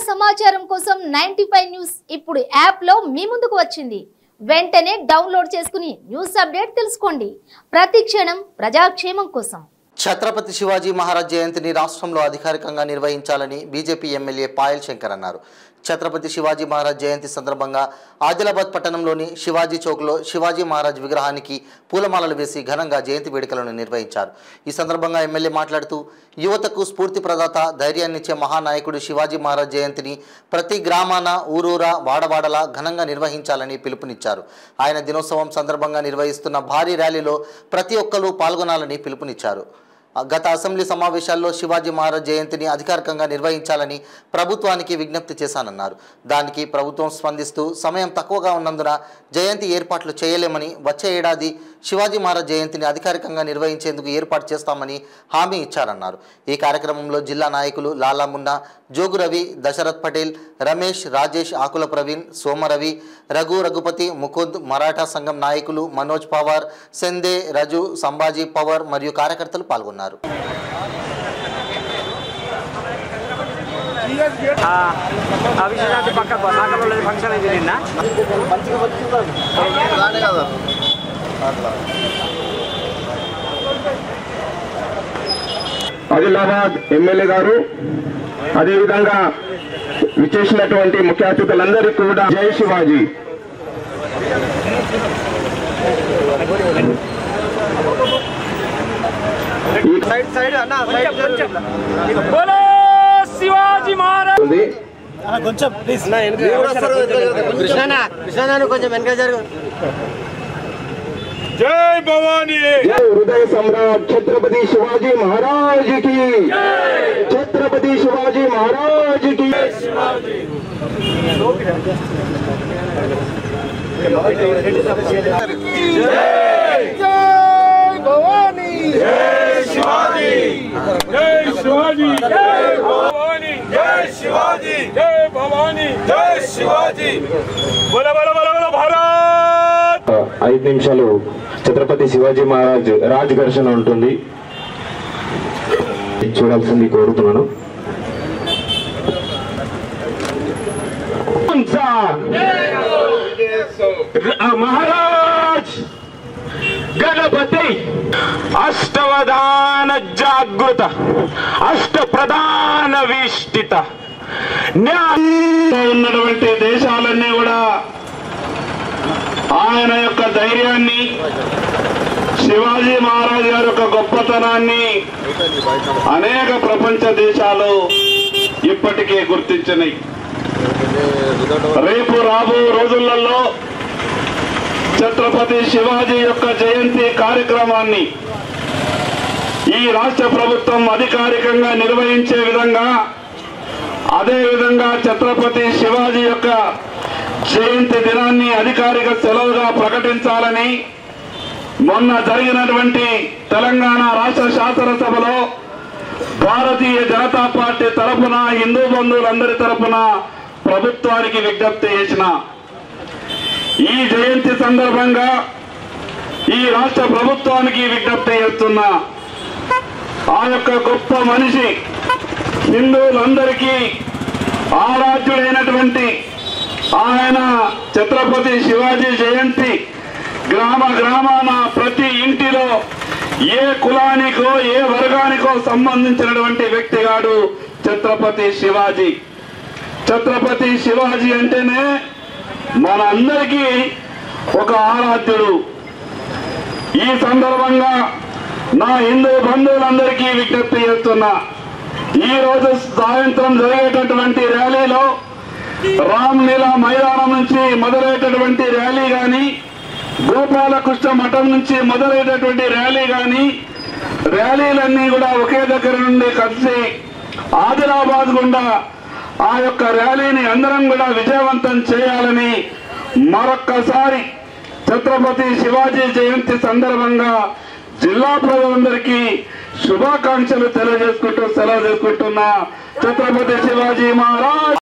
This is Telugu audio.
సమాచారం కోసం 95 న్యూస్ ఇప్పుడు యాప్ లో మీ ముందుకు వచ్చింది. వెంటనే డౌన్లోడ్ చేసుకుని న్యూస్ అప్డేట్ తెలుసుకోండి. ప్రతి క్షణం ప్రజాక్షేమం కోసం. ఛత్రపతి శివాజీ మహారాజ్ జయంతిని రాష్ట్రంలో అధికారికంగా నిర్వహించాలని బీజేపీ ఎమ్మెల్యే పాయల్ శంకర్ అన్నారు. ఛత్రపతి శివాజీ మహారాజ్ జయంతి సందర్భంగా ఆదిలాబాద్ పట్టణంలోని శివాజీ చౌక్లో శివాజీ మహారాజ్ విగ్రహానికి పూలమాలలు వేసి ఘనంగా జయంతి వేడుకలను నిర్వహించారు. ఈ సందర్భంగా ఎమ్మెల్యే మాట్లాడుతూ యువతకు స్ఫూర్తి ప్రదాత, ధైర్యాన్నిచ్చే మహానాయకుడు శివాజీ మహారాజ్ జయంతిని ప్రతి గ్రామాన, ఊరూరా, వాడవాడలా ఘనంగా నిర్వహించాలని పిలుపునిచ్చారు. ఆయన దినోత్సవం సందర్భంగా నిర్వహిస్తున్న భారీ ర్యాలీలో ప్రతి ఒక్కరూ పాల్గొనాలని పిలుపునిచ్చారు. గత అసెంబ్లీ సమావేశాల్లో శివాజీ మహారాజ్ జయంతిని అధికారికంగా నిర్వహించాలని ప్రభుత్వానికి విజ్ఞప్తి చేశానన్నారు. దానికి ప్రభుత్వం స్పందిస్తూ సమయం తక్కువగా ఉన్నందున జయంతి ఏర్పాట్లు చేయలేమని, వచ్చే ఏడాది శివాజీ మహారాజ్ జయంతిని అధికారికంగా నిర్వహించేందుకు ఏర్పాటు చేస్తామని హామీ ఇచ్చారన్నారు. ఈ కార్యక్రమంలో జిల్లా నాయకులు లాలా మున్నా, జోగు రవి, దశరథ్ పటేల్, రమేష్, రాజేష్, ఆకుల ప్రవీణ్, సోమరవి, రఘుపతి, ముకుంద్, మరాఠా సంఘం నాయకులు మనోజ్ పవార్, సెందే, రజు, సంభాజీ పవర్ మరియు కార్యకర్తలు పాల్గొన్నారు. ఆదిలాబాద్ ఎమ్మెల్యే గారు, అదేవిధంగా విచ్చేసినటువంటి ముఖ్య అతిథులందరికీ కూడా జై శివాజీ. శివాజీ మహారాజ్ जय भवानी, जय हृदय सम्राट छत्रपति शिवाजी महाराज की, छत्रपति शिवाजी महाराज की. जय भवानी, जय शिवाजी, जय शिवाजी, जय भवानी, जय शिवाजी, जय भवानी, जय शिवाजी. बोला बोला बोला बोला भारत. 5 నిమిషాలు ఛత్రపతి శివాజీ మహారాజ్ రాజ్ ఘర్షణ ఉంటుంది, చూడాల్సింది కోరుతున్నాను. మహారాజ్ గణపతి అష్టవధాన జాగృత, అష్ట ప్రధాన విష్టిత, ఉన్నటువంటి దేశాలన్నీ కూడా ఆయన యొక్క ధైర్యాన్ని, శివాజీ మహారాజ్ గారి యొక్క గొప్పతనాన్ని అనేక ప్రపంచ దేశాలు ఇప్పటికే గుర్తించినాయి. రేపు రాబో రోజులలో ఛత్రపతి శివాజీ యొక్క జయంతి కార్యక్రమాన్ని ఈ రాష్ట్ర ప్రభుత్వం అధికారికంగా నిర్వహించే విధంగా, అదేవిధంగా ఛత్రపతి శివాజీ యొక్క జయంతి దినాన్ని అధికారిక సెలవుగా ప్రకటించాలని మొన్న జరిగినటువంటి తెలంగాణ రాష్ట్ర శాసనసభలో భారతీయ జనతా పార్టీ తరఫున, హిందూ బంధువులందరి తరఫున ప్రభుత్వానికి విజ్ఞప్తి చేసిన, ఈ జయంతి సందర్భంగా ఈ రాష్ట్ర ప్రభుత్వానికి విజ్ఞప్తి చేస్తున్నా, ఆ యొక్క గొప్ప మనిషి హిందువులందరికీ ఆరాధ్యుడైనటువంటి ఆయన ఛత్రపతి శివాజీ జయంతి గ్రామ గ్రామాన ప్రతి ఇంటిలో ఏ కులానికో ఏ వర్గానికో సంబంధించినటువంటి వ్యక్తిగాడు ఛత్రపతి శివాజీ. ఛత్రపతి శివాజీ అంటేనే మన అందరికీ ఒక ఆరాధ్యుడు. ఈ సందర్భంగా నా హిందూ బంధువులందరికీ విజ్ఞప్తి చేస్తున్నా, ఈ రోజు సాయంత్రం జరిగేటటువంటి ర్యాలీలో రామ్లీలా మైదానం నుంచి మొదలయ్యేటటువంటి ర్యాలీ గాని, గోపాలకృష్ణ మఠం నుంచి మొదలయ్యేటటువంటి ర్యాలీ గాని, ర్యాలీలన్నీ కూడా ఒకే దగ్గర నుండి కలిసి ఆదిలాబాద్ గుండా ఆ యొక్క ర్యాలీని అందరం కూడా విజయవంతం చేయాలని మరొక్కసారి ఛత్రపతి శివాజీ జయంతి సందర్భంగా జిల్లా ప్రజలందరికీ శుభాకాంక్షలు తెలియజేసుకుంటూ సెలవు తీసుకుంటున్నా. ఛత్రపతి శివాజీ మహారాజ్.